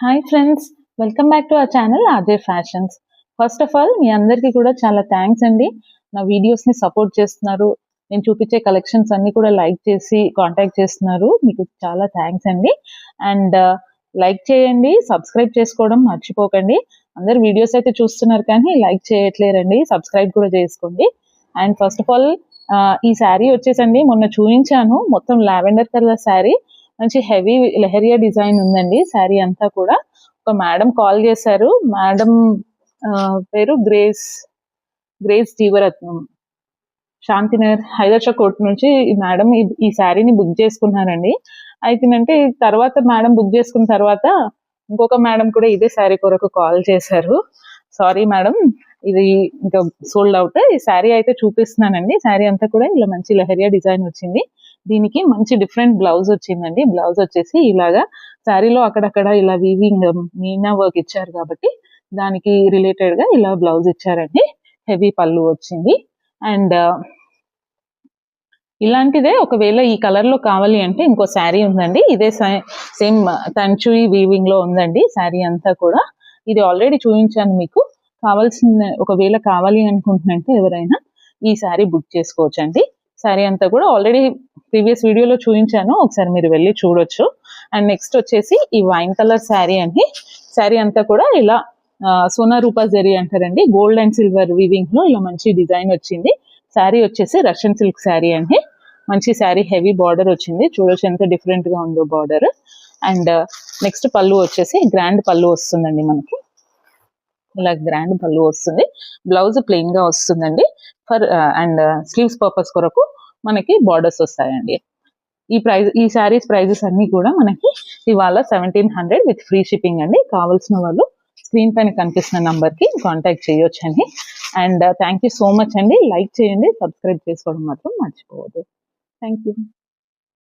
Hi friends, welcome back to our channel RJ fashions. First of all మీ అందరికీ కూడా చాలా థ్యాంక్స్ అండి. నా వీడియోస్ని సపోర్ట్ చేస్తున్నారు, నేను చూపించే కలెక్షన్స్ అన్ని కూడా లైక్ చేసి కాంటాక్ట్ చేస్తున్నారు. మీకు చాలా థ్యాంక్స్ అండి. అండ్ లైక్ చేయండి, సబ్స్క్రైబ్ చేసుకోవడం మర్చిపోకండి. అందరు వీడియోస్ అయితే చూస్తున్నారు కానీ లైక్ చేయట్లేరండి, సబ్స్క్రైబ్ కూడా చేసుకోండి. అండ్ ఫస్ట్ ఆఫ్ ఆల్ ఈ శారీ వచ్చేసండి మొన్న చూపించాను, మొత్తం లావెండర్ కలర్ శారీ, మంచి హెవీ లెహరియా డిజైన్ ఉందండి శారీ అంతా కూడా. ఒక మేడం కాల్ చేశారు, మేడం పేరు గ్రేస్ జీవరత్నం, శాంతినగర్ హైదర్షా కోర్ట్ నుంచి ఈ మేడం ఈ శారీని బుక్ చేసుకున్నారండి. అయితేనంటే తర్వాత మేడం బుక్ చేసుకున్న తర్వాత ఇంకొక మేడం కూడా ఇదే శారీ కొరకు కాల్ చేశారు. సారీ మేడం, ఇది ఇంకా సోల్డ్ అవుట్. ఈ శారీ అయితే చూపిస్తున్నానండి. శారీ అంతా కూడా ఇలా మంచి లెహరియా డిజైన్ వచ్చింది. దీనికి మంచి డిఫరెంట్ బ్లౌజ్ వచ్చిందండి. బ్లౌజ్ వచ్చేసి ఇలాగా శారీలో అక్కడక్కడ ఇలా వీవింగ్ మీనా వర్క్ ఇచ్చారు కాబట్టి దానికి రిలేటెడ్ గా ఇలా బ్లౌజ్ ఇచ్చారండి. హెవీ పళ్ళు వచ్చింది. అండ్ ఇలాంటిదే ఒకవేళ ఈ కలర్ లో కావాలి అంటే ఇంకో శారీ ఉందండి, ఇదే సేమ్ తంచుయి వీవింగ్ లో ఉందండి శారీ అంతా కూడా. ఇది ఆల్రెడీ చూపించాను మీకు. కావాల్సిన ఒకవేళ కావాలి అనుకుంటున్నంటే ఎవరైనా ఈ శారీ బుక్ చేసుకోవచ్చు అండి. శారీ అంతా కూడా ఆల్రెడీ ప్రీవియస్ వీడియోలో చూపించాను, ఒకసారి మీరు వెళ్ళి చూడొచ్చు. అండ్ నెక్స్ట్ వచ్చేసి ఈ వైన్ కలర్ శారీ అండి. శారీ అంతా కూడా ఇలా సోనా రూపా జరీ అంటారండి, గోల్డ్ అండ్ సిల్వర్ వీవింగ్ లో ఇలా మంచి డిజైన్ వచ్చింది. శారీ వచ్చేసి రష్యన్ సిల్క్ శారీ అండి. మంచి శారీ, హెవీ బార్డర్ వచ్చింది, చూడొచ్చు ఎంత డిఫరెంట్ గా ఉందో బార్డర్. అండ్ నెక్స్ట్ పళ్ళు వచ్చేసి గ్రాండ్ పళ్ళు వస్తుందండి మనకి, ఇలా గ్రాండ్ పళ్ళు వస్తుంది. బ్లౌజ్ ప్లెయిన్ గా వస్తుందండి. అండ్ స్లీవ్స్ పర్పస్ కొరకు మనకి బార్డర్స్ వస్తాయండి. ఈ శారీస్ ప్రైజెస్ అన్ని కూడా మనకి ఇవాళ 1700 విత్ ఫ్రీ షిప్పింగ్ అండి. కావాల్సిన వాళ్ళు స్క్రీన్ పైన కనిపిస్తున్న నంబర్ కి కాంటాక్ట్ చేయొచ్చండి. And thank you so much అండి. లైక్ చేయండి, సబ్స్క్రైబ్ చేసుకోవడం మాత్రం మర్చిపోవద్దు. Thank you.